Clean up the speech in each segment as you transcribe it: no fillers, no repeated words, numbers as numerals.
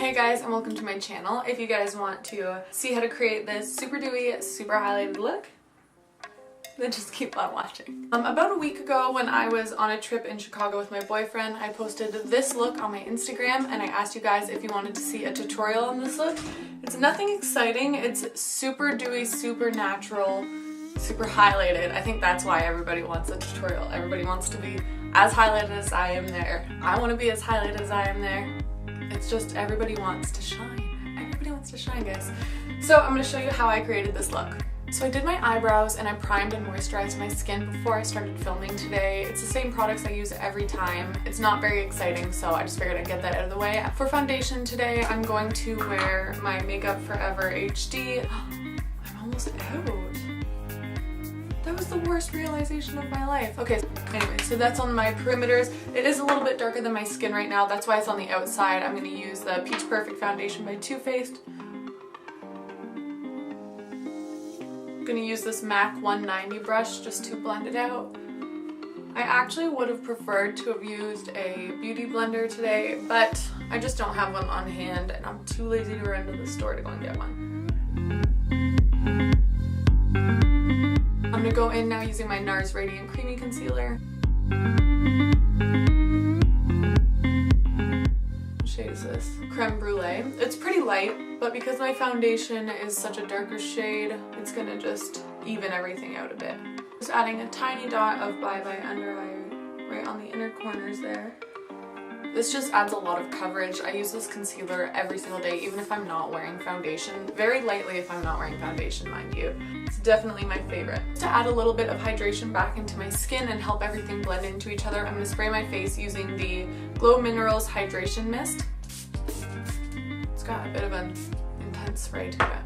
Hey guys, and welcome to my channel. If you guys want to see how to create this super dewy, super highlighted look, then just keep on watching. About a week ago when I was on a trip in Chicago with my boyfriend, I posted this look on my Instagram and I asked you guys if you wanted to see a tutorial on this look. It's nothing exciting, it's super dewy, super natural, super highlighted. I think that's why everybody wants a tutorial. Everybody wants to be as highlighted as I am there. I want to be as highlighted as I am there. It's just everybody wants to shine. Everybody wants to shine, guys. So I'm going to show you how I created this look. So I did my eyebrows and I primed and moisturized my skin before I started filming today. It's the same products I use every time. It's not very exciting, so I just figured I'd get that out of the way. For foundation today, I'm going to wear my Makeup Forever HD. I'm almost out. That was the worst realization of my life. Okay, anyway, so that's on my perimeters. It is a little bit darker than my skin right now. That's why it's on the outside. I'm going to use the Peach Perfect foundation by Too Faced. I'm going to use this MAC 190 brush just to blend it out. I actually would have preferred to have used a beauty blender today, but I just don't have one on hand and I'm too lazy to run to the store to go and get one. I'm going to go in now using my Nars Radiant Creamy Concealer. What shade is this? Creme Brulee. It's pretty light, but because my foundation is such a darker shade, it's going to just even everything out a bit. Just adding a tiny dot of Bye Bye Under Eye right on the inner corners there. This just adds a lot of coverage. I use this concealer every single day, even if I'm not wearing foundation. Very lightly if I'm not wearing foundation, mind you. It's definitely my favorite. To add a little bit of hydration back into my skin and help everything blend into each other, I'm going to spray my face using the Glow Minerals Hydration Mist. It's got a bit of an intense spray to it.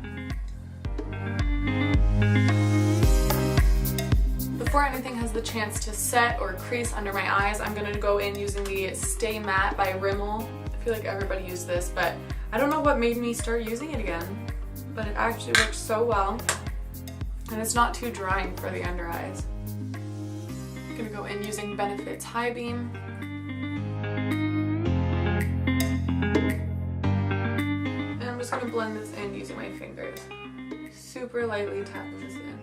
Before anything has the chance to set or crease under my eyes, I'm going to go in using the Stay Matte by Rimmel. I feel like everybody used this, but I don't know what made me start using it again, but it actually works so well, and it's not too drying for the under eyes. I'm going to go in using Benefit's High Beam. And I'm just going to blend this in using my fingers. Super lightly tap this in.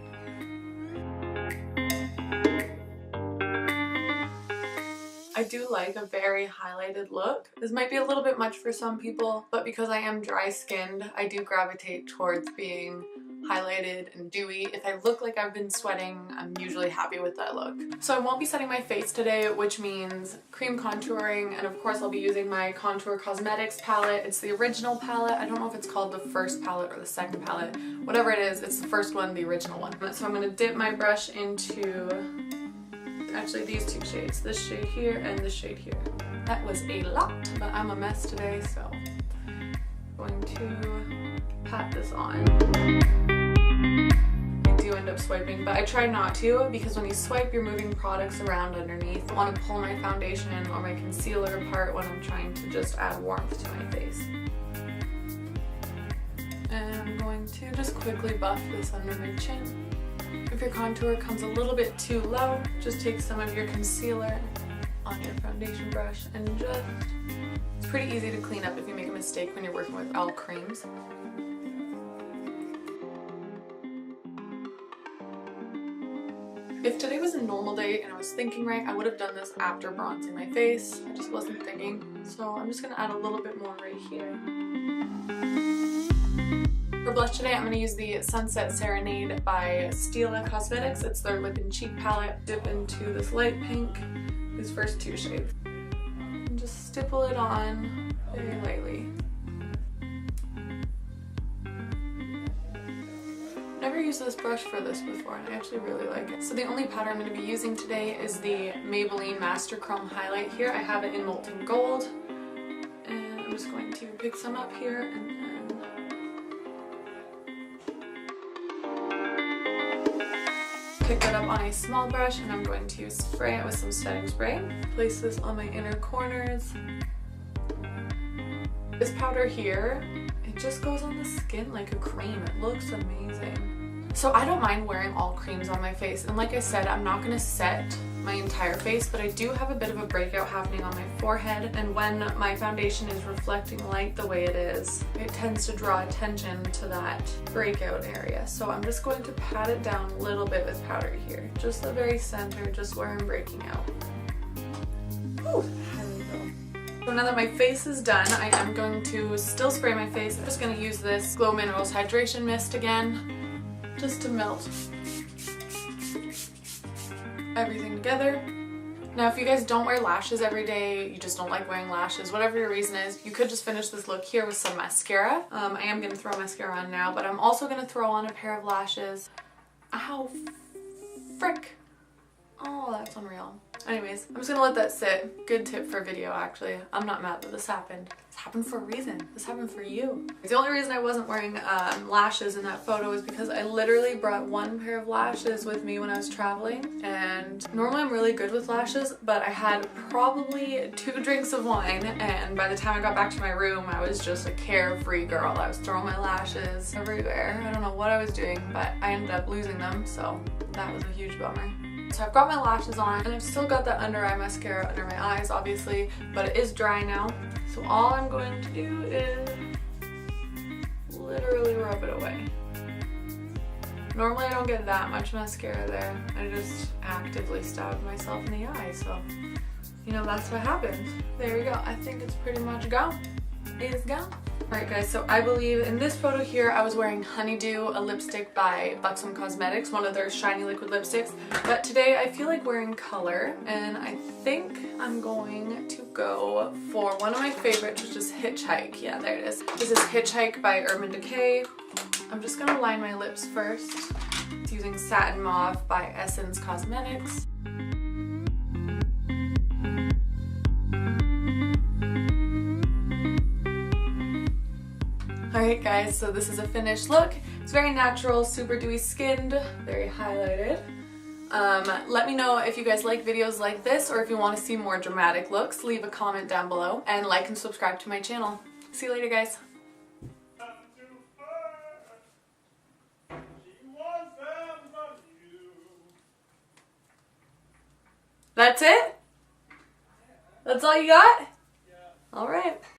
I do like a very highlighted look. This might be a little bit much for some people, but because I am dry skinned, I do gravitate towards being highlighted and dewy. If I look like I've been sweating, I'm usually happy with that look. So I won't be setting my face today, which means cream contouring, and of course I'll be using my Contour Cosmetics palette. It's the original palette. I don't know if it's called the first palette or the second palette. Whatever it is, it's the first one, the original one. So I'm going to dip my brush into actually these two shades, this shade here and this shade here. That was a lot, but I'm a mess today, so I'm going to pat this on. I do end up swiping, but I try not to because when you swipe, you're moving products around underneath. I want to pull my foundation or my concealer apart when I'm trying to just add warmth to my face. And I'm going to just quickly buff this under my chin. If your contour comes a little bit too low, just take some of your concealer on your foundation brush and it's pretty easy to clean up if you make a mistake when you're working with all creams. If today was a normal day and I was thinking right, I would have done this after bronzing my face. I just wasn't thinking, so I'm just going to add a little bit more right here. For blush today, I'm going to use the Sunset Serenade by Stila Cosmetics. It's their lip and cheek palette. Dip into this light pink, these first two shades. And just stipple it on very lightly. Never used this brush for this before and I actually really like it. So the only powder I'm going to be using today is the Maybelline Master Chrome Highlight here. I have it in Molten Gold. And I'm just going to pick some up here and then pick that up on a small brush and I'm going to spray it with some setting spray. Place this on my inner corners. This powder here, it just goes on the skin like a cream. It looks amazing. So I don't mind wearing all creams on my face, and like I said, I'm not going to set my entire face, but I do have a bit of a breakout happening on my forehead, and when my foundation is reflecting light the way it is, it tends to draw attention to that breakout area. So I'm just going to pat it down a little bit with powder here, just the very center, just where I'm breaking out. Ooh, there we go. So now that my face is done, I am going to still spray my face. I'm just going to use this Glow Minerals Hydration Mist again, just to melt everything together. Now if you guys don't wear lashes every day, you just don't like wearing lashes, whatever your reason is, you could just finish this look here with some mascara. I am going to throw mascara on now, but I'm also going to throw on a pair of lashes. Ow, frick. Oh, that's unreal. Anyways, I'm just gonna let that sit. Good tip for video, actually. I'm not mad that this happened. This happened for a reason. This happened for you. The only reason I wasn't wearing lashes in that photo is because I literally brought one pair of lashes with me when I was traveling, and normally I'm really good with lashes, but I had probably 2 drinks of wine, and by the time I got back to my room, I was just a carefree girl. I was throwing my lashes everywhere. I don't know what I was doing, but I ended up losing them, so that was a huge bummer. So I've got my lashes on, and I've still got that under eye mascara under my eyes, obviously, but it is dry now. So all I'm going to do is literally rub it away. Normally I don't get that much mascara there. I just actively stabbed myself in the eye, so you know, that's what happens. There we go. I think it's pretty much gone. It is gone. Alright guys, so I believe in this photo here I was wearing Honeydew, a lipstick by Buxom Cosmetics, one of their shiny liquid lipsticks, but today I feel like wearing color, and I think I'm going to go for one of my favorites, which is Hitchhike. Yeah, there it is. This is Hitchhike by Urban Decay. I'm just going to line my lips first. It's using Satin Mauve by Essence Cosmetics. Alright guys, so this is a finished look. It's very natural, super dewy skinned, very highlighted. Let me know if you guys like videos like this, or if you want to see more dramatic looks. Leave a comment down below, and like and subscribe to my channel. See you later guys. That's it? That's all you got? Yeah. Alright.